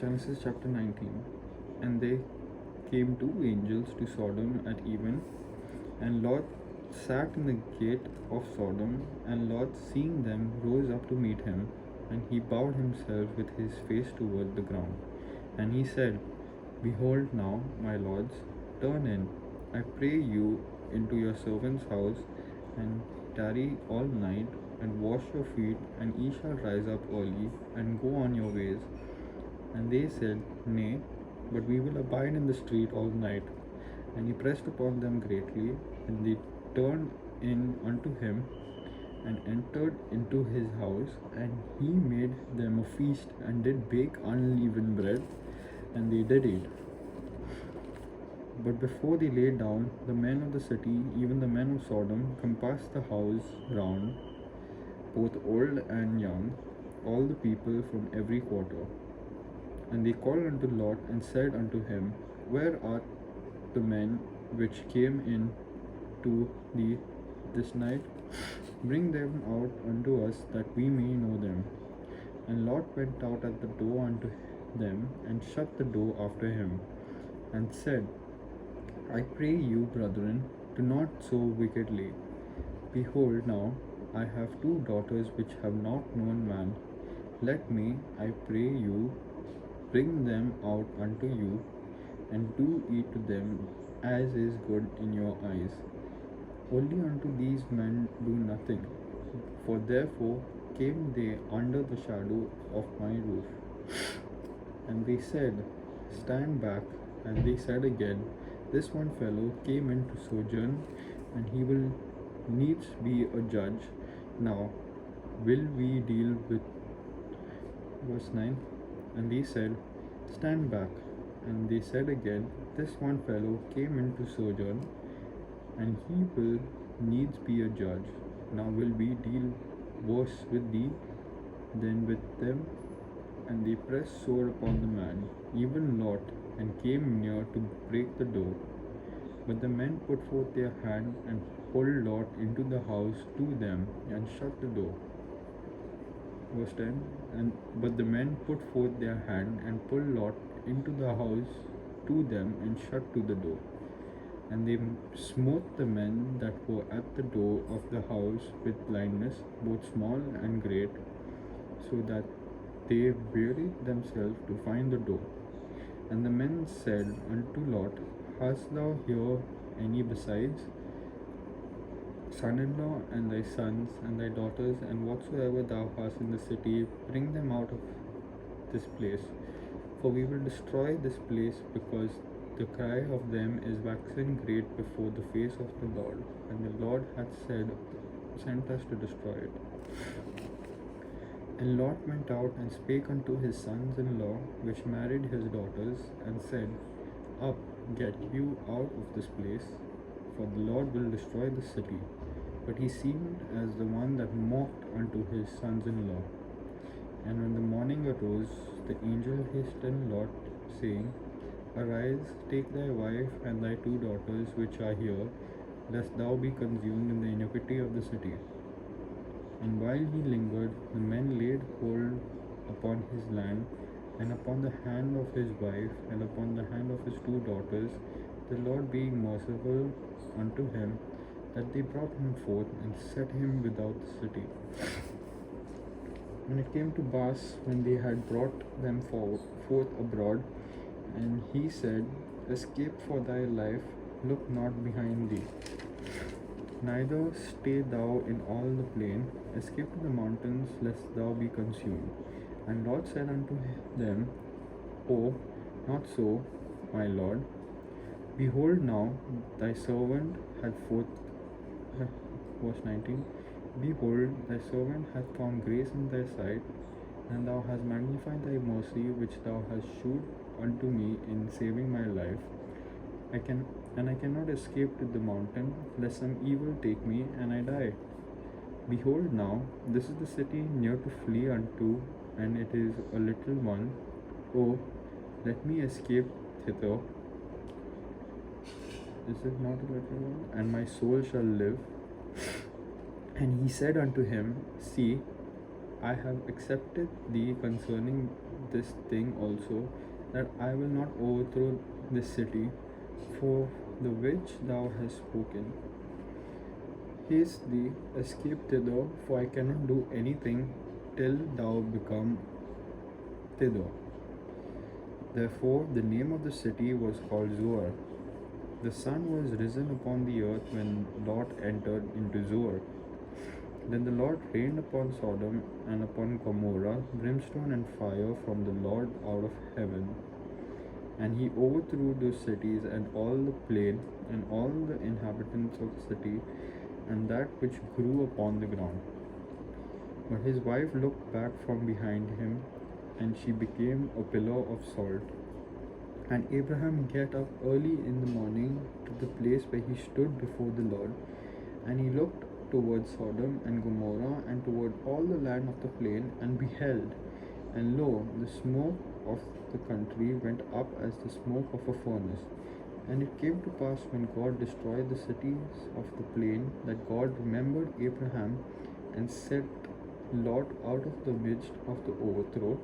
Genesis chapter 19. And they came two angels to Sodom at even, and Lot sat in the gate of Sodom, and Lot, seeing them, rose up to meet him, and he bowed himself with his face toward the ground. And he said, Behold now, my lords, turn in, I pray you, into your servant's house, and tarry all night, and wash your feet, and ye shall rise up early, and go on your ways. And they said, Nay, but we will abide in the street all night. And he pressed upon them greatly, and they turned in unto him, and entered into his house, and he made them a feast, and did bake unleavened bread, and they did eat. But before they lay down, the men of the city, even the men of Sodom, compassed the house round, both old and young, all the people from every quarter. And they called unto Lot, and said unto him, Where are the men which came in to thee this night? Bring them out unto us, that we may know them. And Lot went out at the door unto them, and shut the door after him, and said, I pray you, brethren, do not so wickedly. Behold, now I have two daughters which have not known man. Let me, I pray you, bring them out unto you, and do eat to them as is good in your eyes. Only unto these men do nothing, for therefore came they under the shadow of my roof. And they said, Stand back. And they said again, This one fellow came in to sojourn, and he will needs be a judge. Now will we deal with. Verse 9. And they said, Stand back. And they said again, This one fellow came in to sojourn, and he will needs be a judge. Now will we deal worse with thee than with them? And they pressed sore upon the man, even Lot, and came near to break the door. But the men put forth their hand, and pulled Lot into the house to them, and shut the door. Verse 10. But the men put forth their hand, and pulled Lot into the house to them, and shut to the door. And they smote the men that were at the door of the house with blindness, both small and great, so that they wearied themselves to find the door. And the men said unto Lot, Hast thou here any besides? Son-in-law, and thy sons, and thy daughters, and whatsoever thou hast in the city, bring them out of this place. For we will destroy this place, because the cry of them is waxen great before the face of the Lord, and the Lord hath sent us to destroy it. And Lot went out and spake unto his sons-in-law, which married his daughters, and said, Up, get you out of this place, for the Lord will destroy the city. But he seemed as the one that mocked unto his sons-in-law. And when the morning arose, the angel hastened Lot, saying, Arise, take thy wife and thy two daughters which are here, lest thou be consumed in the iniquity of the city. And while he lingered, the men laid hold upon his land, and upon the hand of his wife, and upon the hand of his two daughters, the Lord being merciful unto him, that they brought him forth, and set him without the city. And it came to pass, when they had brought them forth abroad, and he said, Escape for thy life, look not behind thee, neither stay thou in all the plain, escape to the mountains, lest thou be consumed. And Lot said unto them, Oh, not so, my Lord. Behold, now thy servant hath verse 19. Behold, thy servant hath found grace in thy sight, and thou hast magnified thy mercy which thou hast shewed unto me in saving my life. I cannot escape to the mountain, lest some evil take me, and I die. Behold now, this is the city near to flee unto, and it is a little one. Oh, let me escape thither. Is it not a little one? And my soul shall live. And he said unto him, See, I have accepted thee concerning this thing also, that I will not overthrow this city, for the which thou hast spoken. Haste thee, escape thither, for I cannot do anything till thou become thither. Therefore, the name of the city was called Zoar. The sun was risen upon the earth when Lot entered into Zoar. Then the Lord rained upon Sodom and upon Gomorrah brimstone and fire from the Lord out of heaven. And he overthrew those cities and all the plain and all the inhabitants of the city and that which grew upon the ground. But his wife looked back from behind him, and she became a pillar of salt. And Abraham got up early in the morning to the place where he stood before the Lord, and he looked toward Sodom and Gomorrah and toward all the land of the plain, and beheld, and lo, the smoke of the country went up as the smoke of a furnace. And it came to pass when God destroyed the cities of the plain that God remembered Abraham and set Lot out of the midst of the overthrow,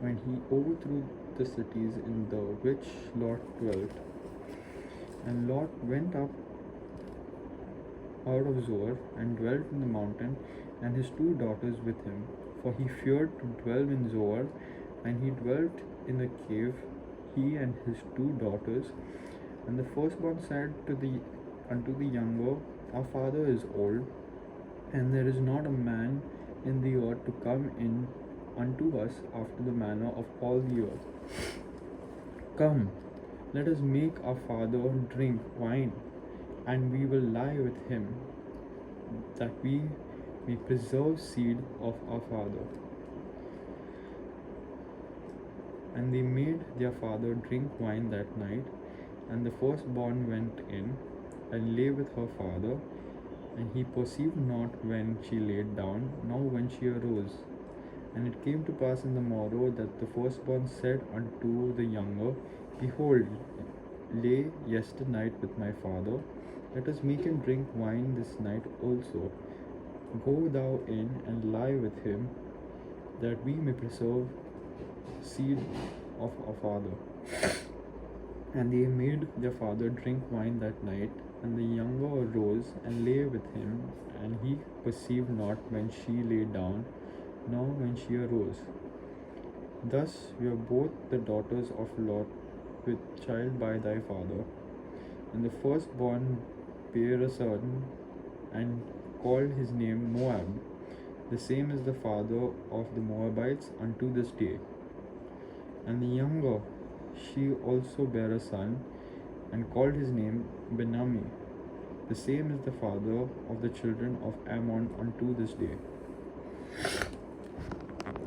when he overthrew the cities in the which Lot dwelt. And Lot went up out of Zoar and dwelt in the mountain, and his 2 daughters with him, for he feared to dwell in Zoar, and he dwelt in a cave, he and his 2 daughters. And the firstborn said unto the younger, Our father is old, and there is not a man in the earth to come in unto us after the manner of all the earth. Come, let us make our father drink wine, and we will lie with him, that we may preserve seed of our father. And they made their father drink wine that night, and the firstborn went in and lay with her father, and he perceived not when she laid down, nor when she arose. And it came to pass in the morrow that the firstborn said unto the younger, Behold, lay yesternight with my father, let us make him drink wine this night also. Go thou in and lie with him, that we may preserve seed of our father. And they made their father drink wine that night, and the younger arose and lay with him, and he perceived not when she lay down, nor when she arose. Thus were both the daughters of Lot with child by thy father. And the firstborn bare a son, and called his name Moab. The same is the father of the Moabites unto this day. And the younger, she also bare a son, and called his name Benami. The same is the father of the children of Ammon unto this day.